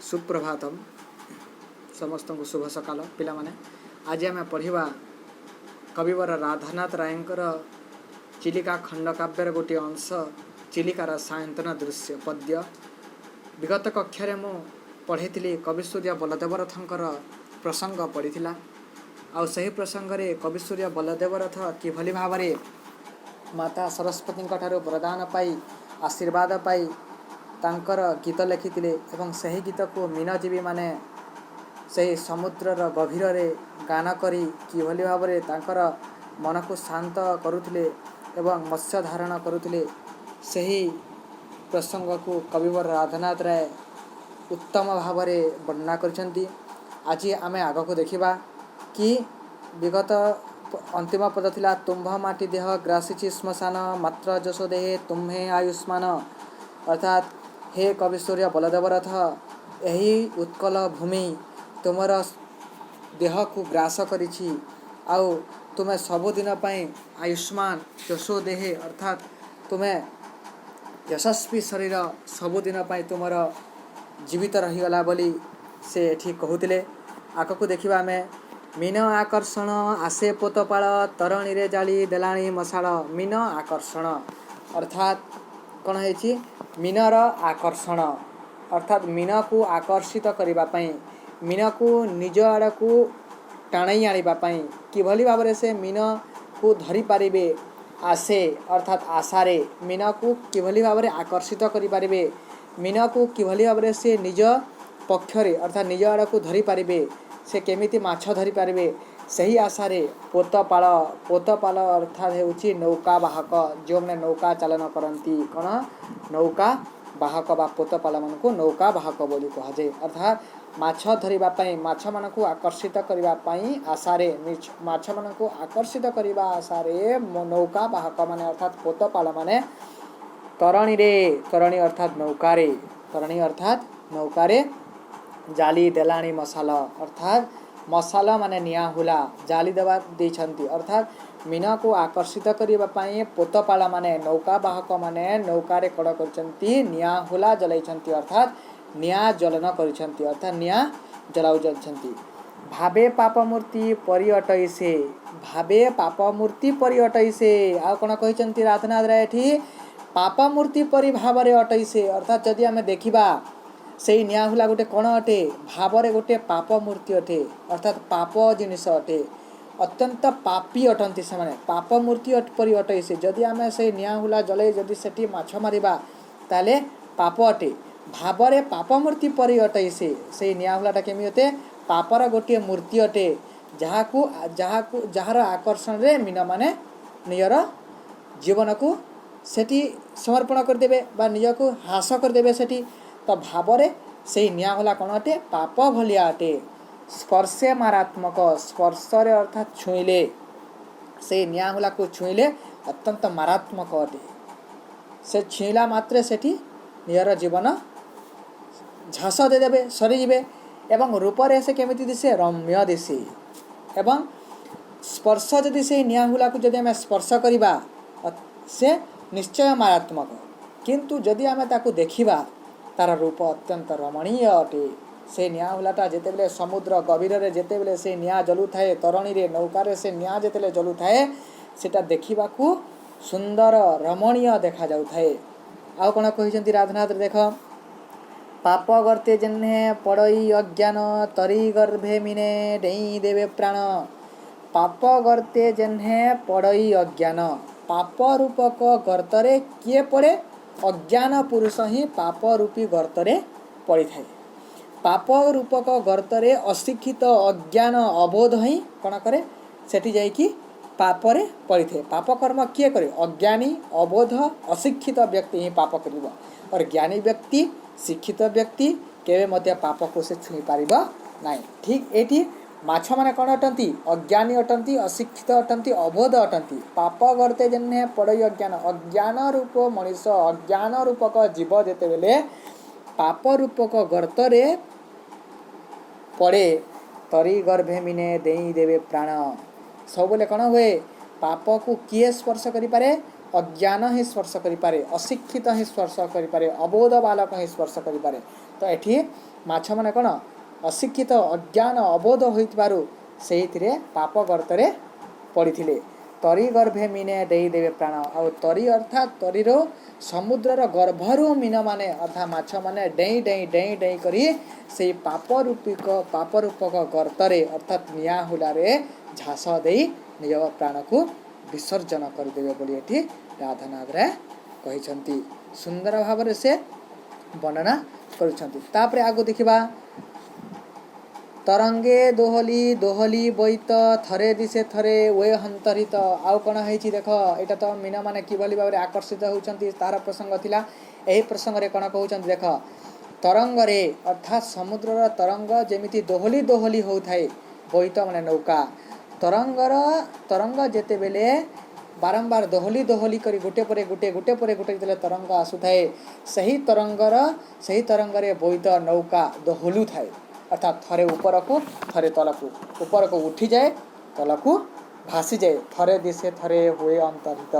सुप्रभातम समस्त को शुभ सकाल पिला माने आज आम पढ़ा कविवर राधानाथ रायंकर चिलिका खंडकाव्यर गोटे अंश चिलिकार सायंतन दृश्य पद्य विगत कक्षार मु पढ़ी कविसूर्य बलदेवरथंकर प्रसंग पड़ीला आही प्रसंग में कविसूर्य बलदेवरथ किभली भाव माता सरस्वती वरदान पाई आशीर्वाद पाई तांकर गीत लिखिथिले एवं सही गीत को मीनजीवी माने सही समुद्रर गभीर रे गान करी किभली भाव में तांकर मन को शांत करुथिले एवं मत्स्य धारण करुथिले सही प्रसंग को कविवर राधानाथ राय उत्तम भाव में वर्णना करछंती। आज आमे आग को देखिबा कि विगत अंतिम पद थिला तुम्भ माटी देह ग्रासीची श्मशान मात्र जसो देहे तुम्हे आयुष्मान अर्थात हे कविसूर्य बलदेवरथ यही उत्कल भूमि तुमर देह को ग्रास करिछि आउ तुम्हें सबुदिन आयुष्मान जसो देहे अर्थात तुम्हें यशस्वी शरीर सबुदिन तुमर जीवित रहीगला बोली से एठी कहूतिले। आगको देखिबा आमे मीन आकर्षण आसे पोतपाळ तरणी रे जाली देलाणी मशाळ मीन आकर्षण अर्थात कौन है मीनर आकर्षण अर्थात मीन को आकर्षित करने मीन को निज आड़ को टाणी आने किभली भाव से मीन को धरी पारे आसे अर्थात आशारे मीन को किभली भाव में आकर्षित करें मीन को किभली भाव से निज पक्षरे अर्थात निज आड़ को धरी पारे से केमिति माछ धरी पारे सही आशारे पोतपाल अर्थात होची नौका बाहक जो मैंने नौका चालन करती कौन नौका बाहक बा पोतपाल मान को नौका बाहक बोली कह जाए अर्थात माछ धरिबापई माछ मान को आकर्षित करने आशारे माछ मान को आकर्षित करने आशारे नौका बाहक माने अर्थात पोतपाल माने तरणी अर्थात नौकारे जाली देलाणी मसाला अर्थात मसाला माने निया हुला जाली देवा देछंती अर्थात मीना को आकर्षित करने पोतपाल माने नौका बाहक माने नौकारे कड़ करछंती निया हुला जलाइछंती अर्थात निया जलन करछंती अर्थात निया जलाउ जलछंती। भावे पाप मूर्ति परि अटैसे भावे पाप मूर्ति परि अटैसे आ कोन कहिछंती राधानाथ राय एठी पाप मूर्ति परि भावरे अटैसे अर्थात जदि आमे देखिबा से नियाहुला गोटे कौन अटे भावरे गोटे पाप मूर्ति अटे अर्थात पाप जिनिस अटे अत्यंत पापी अटंती से माने पाप मूर्ति परि अटे से जदि आमे से नियाहुला जले जदि सेठी माछ मारिबा ताले पाप अटे भावरे पाप मूर्ति परि अटे से नियाहुलाटा केमि अटे पापर गोटे मूर्ति अटे जहार आकर्षण रे मीन माने निजर जीवन को सेठी समर्पण करदेबे बा निज को हास करदेबे सेठी तो भावरे से नियाहुला कौन अटे पाप भलिया अटे स्पर्शे मारात्मक स्पर्शरे अर्थात छुईले से नियाहुला को छुईले अत्यंत मारात्मक अटे से छुईला मात्रे सेठी नियर जीवन झास देदेबे सरीजे एवं रूपरे से केमिति दिसे रम्य दिसे एवं स्पर्श जदि से नियाहुला को जदि आम स्पर्श करिबा से निश्चय मारात्मक किंतु जदि आम ताकू देखिबा तार रूप अत्यंत रमणीय अटे से नियाहुलाटा जेतेबेले समुद्र गभीर रे जेतेबेले से निया जलु थाए तरणी रे नौकारे से निया जेतेबेले जलु थाए सेटा देखिबाकू सुंदर रमणीय देखा जाउ थाए। आउ कोन कहिसंती राधानाथ देख पाप गर्ते जन्हे पड़ई अज्ञान तरी गर्भे मिने डेई देवे प्राण पाप गर्ते जन्हे पड़ई अज्ञान पाप रूपक गर्तरे किए पड़े अज्ञान पुरुष ही पाप रूपी गर्तरे पड़ी थाए पाप रूपक गर्तरे अशिक्षित अज्ञान अबोध ही कौन करे सेठी जाइकी पापरे पड़ी थे पाप कर्म किए करे अज्ञानी अबोध अशिक्षित व्यक्ति ही पाप करिबो और ज्ञानी व्यक्ति शिक्षित व्यक्ति केवे मध्य पाप को से छुई पारिबो नाही। ठीक एठी माछ माने कौन अटंती अज्ञानी अटंती अशिक्षित अटंती अबोध अटंती पाप गर्ते जन्हे पड़ई अज्ञान अज्ञान रूप मनीष अज्ञान रूपक जीव जेते बेले पाप रूपक गर्तरे पड़े तरी गर्भे मिने देई देवे प्राण सब बेले कौन हुए पाप को किए स्पर्श करि पारे अज्ञान ही स्पर्श करिपारे, अशिक्षित ही स्पर्श करिपारे, अबोध बालक ही स्पर्श करिपारे। तो एठी माछ माने कोन अशिक्षित अज्ञान अबोध होइतबारु सेहिथिरे पाप गर्तरे पड़िथिले। तरी गर्भे मीने देई देवे प्राण। आ तरी अर्थात तरीरो समुद्रर गर्भरु मीन माने अर्थात माछ माने डेई डेई डेई डेई करी से पाप रूपक गर्तरे अर्थात निया हुलारे झास देई निज प्राण को विसर्जन करदेवे बोली एठी राधानाथ राय कहिसंती। सुंदर भाव से वर्णना करुछंती। तापरे आगो देखिबा तरंगे दोहली दोहली बैत थरे दिसे थरे वे हंतरित। आउ कौन है देख यहाँ तो मीना मैंने किभली भाव में आकर्षित होती तार प्रसंग थिला। यही प्रसंग रे कौन कहते देख तरंग रे अर्थात समुद्रर तरंग जेमिति दोहली दोहली होता है बैत माने नौका तरंग जेते बेले बारंबार दोहली दोहली करी गोटे परे गोटे गोटे परे गोटे जेते तरंग आसुथाए सही तरंग रे बैत नौका दोहलु थाए अर्थात थरे ऊपर को थरे तल को ऊपर को उठी जाए तल को भासी जाए थरे दिशे थरे हुए अंतरित।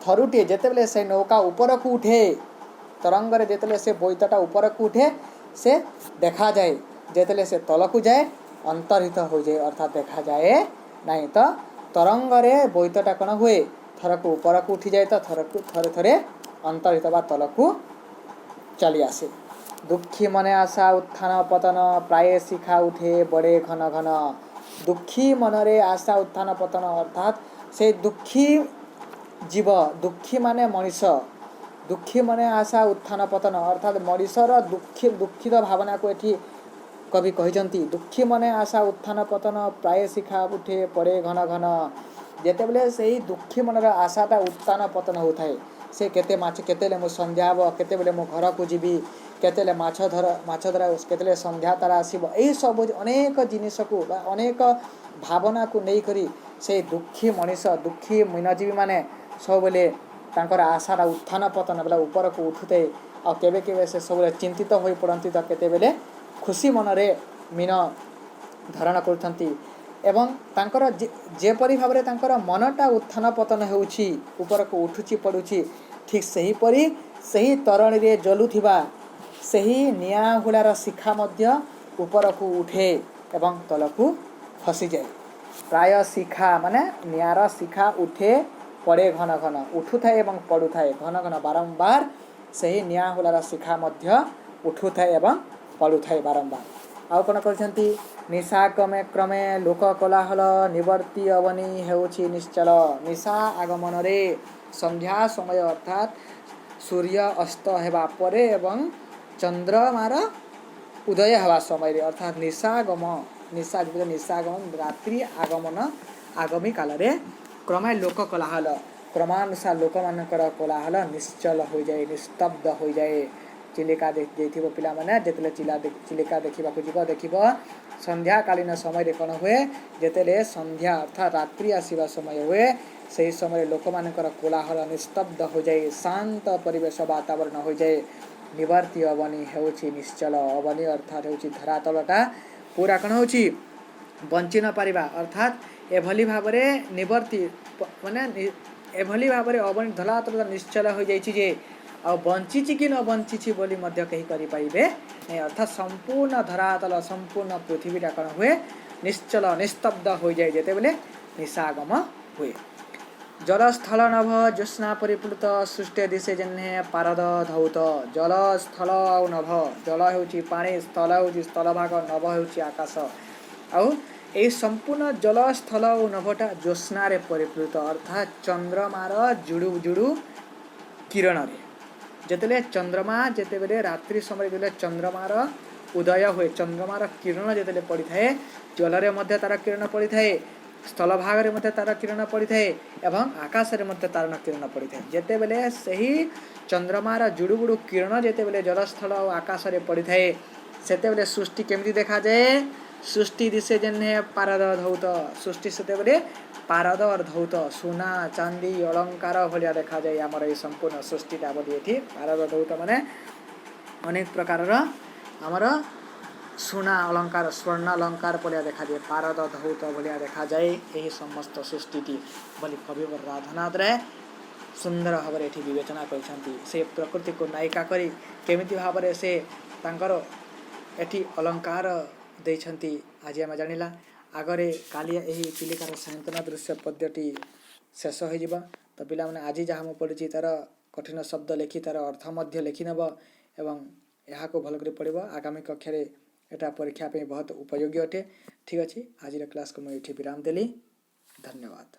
थरुटे जेते बेले से नौका ऊपर को उठे तरंग रे जेते बेले से बैतटा ऊपर को उठे से देखा जाए जेते से तल को जाए अंतरित हो जाए अर्थात देखा जाए नहीं तो तरंग रे बैतटा कौन हुए थर को ऊपर को उठी जाए तो थरे थरे अंतरित बा तल को चली आसे। दुखी मने आशा उत्थान पतन प्राय शिखा उठे बड़े घन घन। दुखी मनरे आशा उत्थान पतन अर्थात से दुखी जीव दुखी माने मनीष दुखी मने आशा उत्थान पतन अर्थात मनीषर दुखित भावना को एठी कवि कहते दुखी मने आशा उत्थान पतन प्राय शिखा उठे पड़े घन घन। जेते बेले सही दुखी मनर आशाटा उत्थान पतन होता है से केते माछ केतेले मु संध्या हब केतेबेले मो घर को जीवी केतेले माछ धरा केतेले संध्या तारा आसीबो एही सब अनेक जिनिस को अनेक भावना को नहीं करी से दुखी मनीष दुखी मीनजीवी माने सब बेले तांकर आशार उत्थान पतन बेला ऊपर को उठुते आ केबे केबे से सब चिंतित होई पड़ती तो केतेबेले खुशी मनरे मीन धारण करथंती एवं तांकर जेपरि भाव तांकर मनटा उत्थान पतन होउछि ऊपर को उठुछि पड़ुछि ठीक सही परी सही तरणी रे जलुथिबा सही निया हुलार शिखा मध्य ऊपर को उठे एवं तल को खसी जाए। प्राय शिखा माने नियार शिखा उठे पड़े घन घन उठुथाए एवं पड़ुथाए घन घन बारंबार सही निया हुलार शिखा मध्य उठुथाए एवं पड़ुथाए बारंबार। आउ कौन कहते निशा क्रमे क्रमे लोक कोलाहल निवर्ती अवनी हेउछि निश्चल। निशा आगमन रे संध्या समय अर्थात सूर्य अस्त हेबा परे एवं चंद्रमार उदय हवा समय रे अर्थात निशागम रात्रि आगमन आगामी काल रे क्रमे लोक कोलाहल क्रमानुसार लोक मानकर कोलाहल निश्चल हो जाए निस्तब्ध हो जाए। चिलिका देखिबो पिला माने जेतले चिलिका देखिबा को जीव देखिबो संध्या कालीन समय रे कोन हुए जेतले संध्या अर्थात रात्रि आसीबा समय हुए सही समय लोक मानकर कोलाहल निस्तब्ध हो जाए शांत परिवेश वातावरण हो जाए। निवर्ती अवनी हेउछि निश्चल अवनी अर्थात हेउछि धरातलटा पूरा कण होछि बंची न पारिबा अर्थात एभली भाव रे निवर्ती माने एभली भाव रे अवनी धरातल निश्चल हो जाइछि जे आ बंची कि न बंची बोली मध्य कही करि पाइबे नहीं अर्थात संपूर्ण धरातल संपूर्ण पृथ्वीटा कण हुए निश्चल निस्तब्ध हो जाए जेते बेले निशागम हुए। जलस्थल नभ ज्योत्स्ना परिप्लुत सृष्टि दिशे जन्हे पारद धौत। जल स्थल आउ नभ जल हेउछि पानी स्थल हेउछि स्थल भाग नभ हेउछि आकाश आउ ए संपूर्ण जल स्थल आउ नभटा ज्योत्स्ना रे परिप्लुत अर्थात चंद्रमार जुडु जुडु किरण रे जेतेले चंद्रमा जेते बेले रात्रि समय जेते चंद्रमार उदय हुए चंद्रमार किरण जेतेले पड़ी थाए जल रे मध्य तार किरण पड़ी थाए स्थल भाग रे मध्य तार किरण पड़ी थाए एवं आकाश रे मध्य तार किरण पड़ी थाए जेते बेले सही चंद्रमार जुडु जुडु किरण जेते बेले जलस्थल और आकाश रे पड़ी थाए सेते बेले सृष्टि केमिति देखा जाए सृष्टि दिशे जन्हे पारद धौत सृष्टि सेते बेले पारद और धौत सुना चांदी अलंकार भलिया देखा जाए आमर ये संपूर्ण सृष्टिटा बोली एठी पारद धौत माने अनेक प्रकार आमर सुना अलंकार स्वर्ण अलंकार भलिया देखा जाए पारद धौत भलिया देखा जाए यही समस्त सृष्टिटी बोली कविवर राधानाथ राय सुंदर भाव में विवेचना कर प्रकृति को नायिका करी केमिति भाव में से तांकर एठी अलंकार देइछंती आज आम जानिला। आगरे कालिया एही चिलिकार सायंतना दृश्य पद्यटी शेष हो जिबा। तो पिला माने आज जहाँ पढ़ी तार कठिन शब्द लिखि तार अर्थ मध्य लिखि नब एवं यहाँ को भल कर पढ़ब। आगामी कक्षा एटा परीक्षा पे बहुत उपयोगी अटे। ठीक अच्छे आज क्लास को मुझे विराम देली। धन्यवाद।